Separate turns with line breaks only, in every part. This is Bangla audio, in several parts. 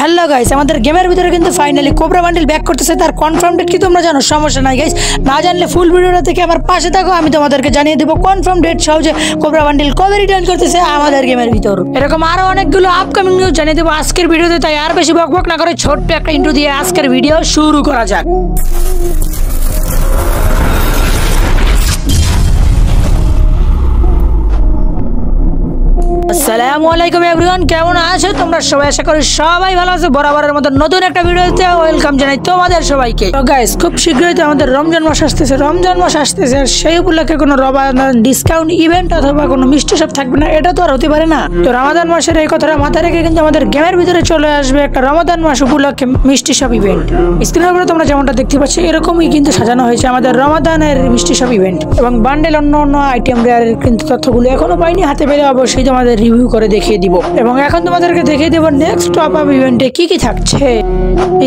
হ্যালো গাইস, আমাদের গেমের ভিতরে কিন্তু ফাইনালি কোবরা বান্ডেল ব্যাক করতেছে। তার কনফার্ম ডেট কি তোমরা জানো? সমস্যা নাই গাইস, না জানলে ফুল ভিডিওটা থেকে আমার পাশে থাকো, আমি তোমাদেরকে জানিয়ে দেবো কনফার্ম ডেট সহ যে কোবরা বান্ডেল কবে রিটার্ন করতেছে আমাদের গেমের ভিতর। এরকম আরো অনেকগুলো আপকামিং নিউজ জানিয়ে দেবো আজকের ভিডিওতে। তাই আর বেশি বকবক না করে ছোট্ট একটা ইন্ট্রো দিয়ে আজকের ভিডিও শুরু করা যাক। আসসালামু আলাইকুম এভরিওয়ান, কেমন আছো তোমরা সবাই? আশা করি সবাই ভালো আছো। বরাবরের মতো নতুন একটা ভিডিওতে ওয়েলকাম জানাই তোমাদের সবাইকে। তো গাইস, খুব শীঘ্রই তো আমাদের রমজান মাস আসতেছে। আর সেই উপলক্ষে কোনো রমাদান ডিসকাউন্ট ইভেন্ট অথবা কোনো মিষ্টি শপ থাকবে না, এটা তো আর হতে পারে না। তো রমাদান মাসের এই কথাটা মাথায় রেখে কিন্তু আমাদের গেমের ভিতরে চলে আসবে একটা রমাদান মাস উপলক্ষে মিষ্টি শপ ইভেন্ট। স্ক্রিনের উপরে তোমরা যেমনটা দেখতে পাচ্ছ এরকমই কিন্তু সাজানো হয়েছে আমাদের রমাদানের মিষ্টি শপ ইভেন্ট এবং বান্ডেল অন্য আইটেম রেয়ারের কিন্তু তথ্যগুলো এখনো পাইনি, হাতে পেলে অবশ্যই তোমাদের রিভিউ করে দেখিয়ে দিব। এবং এখন তোমাদেরকে দেখিয়ে দেবো নেক্সট টপ আপ ইভেন্টে কি কি থাকছে।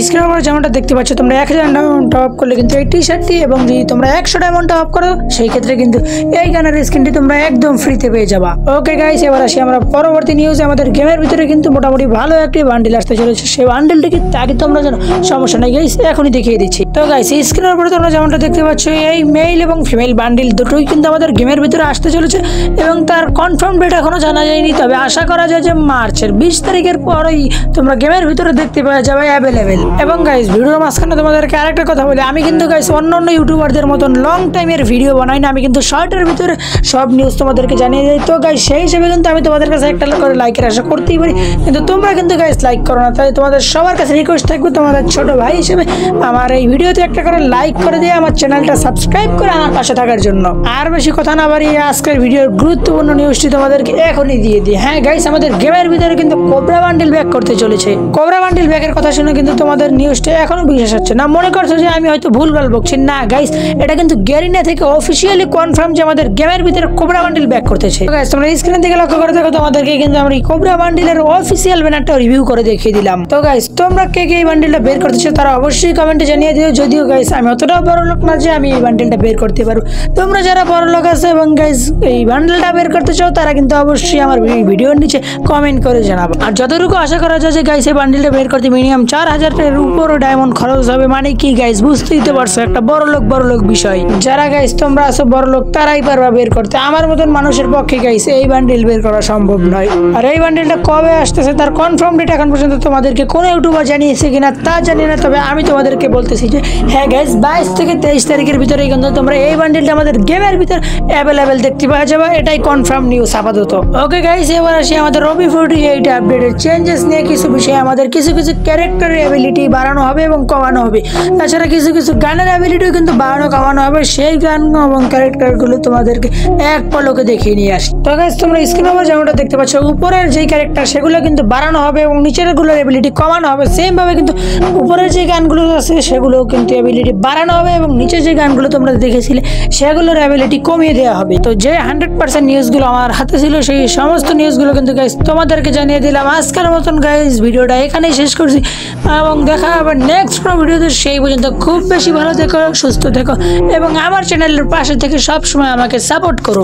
স্ক্রিনের উপরে যেমনটা দেখতে পাচ্ছ, তোমরা 1000 ডায়মন্ড টপ আপ করলে কিন্তু এই টি শার্টটি, এবং যদি তোমরা 100 ডায়মন্ড টপ আপ করো সেই ক্ষেত্রে কিন্তু এই গানের স্কিনটি তোমরা একদম ফ্রিতে পেয়ে যাবা। ওকে গাইস, এবার আসি আমরা পরবর্তী নিউজে। আমাদের গেমের ভিতরে কিন্তু মোটামুটি ভালো একটি বান্ডেল আসতে চলেছে। সেই বান্ডেলটি কি তাকে তোমরা জানো? সমস্যা নাই গাইস, এখনই দেখিয়ে দিচ্ছি। তো গাইস, স্ক্রিনের উপরে তোমরা যেমনটা দেখতে পাচ্ছ এই মেল এবং ফিমেল বান্ডেল দুটোই কিন্তু আমাদের গেমের ভিতরে আসতে চলেছে এবং তার কনফার্ম ডেট এখনো জানা যায়নি। তবে আশা করা যায় যে মার্চের 20 তারিখের পরেই তোমরা গেমের ভিতরে দেখতে পাওয়া যাবে অ্যাভেলেবেল। এবং গাইস, ভিডিওর মাঝখানে তোমাদেরকে আরেকটা কথা বলি, আমি কিন্তু গাইস অন্য ইউটিউবারদের মতন লং টাইমের ভিডিও বানাই না, আমি কিন্তু শর্টের ভিতরে সব নিউজ তোমাদেরকে জানিয়ে দিই। তো গাইস, সেই হিসেবে কিন্তু আমি তোমাদের কাছে একটা করে লাইকের আশা করতেই পারি, কিন্তু তোমরা কিন্তু গাইস লাইক করো না। তাই তোমাদের সবার কাছে রিকোয়েস্ট থাকবে, তোমাদের ছোট ভাই হিসেবে আমার এই ভিডিওতে একটা করে লাইক করে দিয়ে আমার চ্যানেলটা সাবস্ক্রাইব করে আমার পাশে থাকার জন্য। আর বেশি কথা না বাড়িয়ে আজকের ভিডিওর গুরুত্বপূর্ণ নিউজটি তোমাদেরকে এখনই দিয়ে দিই। হ্যাঁ গাইস, আমাদের গেমের ভিতরে কিন্তু কোবরা বান্ডেল ব্যাক করতে চলেছে। কোবরা বান্ডেল ব্যাকের কথা শুনে কিন্তু তোমাদের নিউজটা এখনো বিশ্বাস হচ্ছে না, মনে করছো যে আমি হয়তো ভুলভাল বকছি। না গাইস, এটা কিন্তু গেরিনা থেকে অফিসিয়ালি কনফার্ম যে আমাদের গেমের ভিতরে কোবরা বান্ডেল ব্যাক করতেছে। গাইস, তোমরা স্ক্রিন থেকে লক্ষ্য করে দেখো, তোমাদেরকে কিন্তু আমরা এই কোবরা বান্ডেলের অফিসিয়াল ব্যানারটা রিভিউ করে দেখিয়ে দিলাম। তো গাইস, তোমরা কে কে এই বান্ডেলটা বের করতেছো তারা অবশ্যই কমেন্টে জানিয়ে দিও। যদিও গাইস আমি অতটাও বড় লোক না যে আমি এই বান্ডেলটা বের করতে পারবো। তোমরা যারা বড় লোক আছে এবং গাইস এই বান্ডেলটা বের করতে চাও তারা কিন্তু অবশ্যই আমার ভিডিওর নিচে কমেন্ট করে জানাবো। আর যতটুকু আশা করা যায় যে গাইস এই বান্ডেলটা বের করতে মিনিমাম 4000 এর উপরও ডায়মন্ড খরচ হবে। মানে কি গাইস, বুঝতেই তো পারছো একটা বড় লোক বিষয়। যারা গাইস তোমরা আছো বড় লোক তারাই পারবা বের করতে, আমার মতন মানুষের পক্ষে গাইস এই বান্ডেল বের করা সম্ভব নয়। আর এই বান্ডেলটা কবে আসতেছে তার কনফার্ম ডেট এখন পর্যন্ত তোমাদেরকে কোনো ইউটিউবার জানিয়েছে কিনা তা জানি না, তবে আমি তোমাদেরকে বলতেছি যে হ্যাঁ গাইস 22 থেকে 23 তারিখের ভিতরে কিন্তু তোমরা এই বান্ডেলটা আমাদের গেমের ভিতর অ্যাভেলেবেল দেখতে পাওয়া যাবে। এটাই কনফার্ম নিউজ আপাতত। ওকে গাইস, এবার আসি আমাদের রবি 48 আপডেটের চেঞ্জেস নিয়ে। কিছু বিষয়ে আমাদের কিছু ক্যারেক্টারের অ্যাবিলিটি বাড়ানো হবে এবং কমানো হবে। তাছাড়া কিছু গানের অ্যাবিলিটিও কিন্তু বাড়ানো কমানো হবে। সেই গান এবং ক্যারেক্টারগুলো তোমাদেরকে এক পলকে দেখিয়ে নিয়ে আসি। তো গাইস, তোমরা স্ক্রিনে উপর যেমনটা দেখতে পাচ্ছ উপরের যেই ক্যারেক্টার সেগুলো কিন্তু বাড়ানো হবে এবং নিচের গুলোর অ্যাবিলিটি কমানো হবে। সেম ভাবে কিন্তু উপরের যে গানগুলো আছে সেগুলোও কিন্তু অ্যাবিলিটি বাড়ানো হবে এবং নিচের যে গানগুলো তোমরা দেখেছিলে সেগুলোর অ্যাবিলিটি কমিয়ে দেওয়া হবে। তো যে 100% নিউজগুলো আমার হাতে ছিল সেই সমস্ত নিউজগুলো কিন্তু গাইস তোমাদেরকে জানিয়ে দিলাম। আজকের মতন গাইস ভিডিওটা এখানেই শেষ করছি এবং দেখা হবে নেক্সট কোনো ভিডিওতে। সেই পর্যন্ত খুব বেশি ভালো থেকো, সুস্থ থেকো এবং আমার চ্যানেলের পাশে থেকে সবসময় আমাকে সাপোর্ট করো।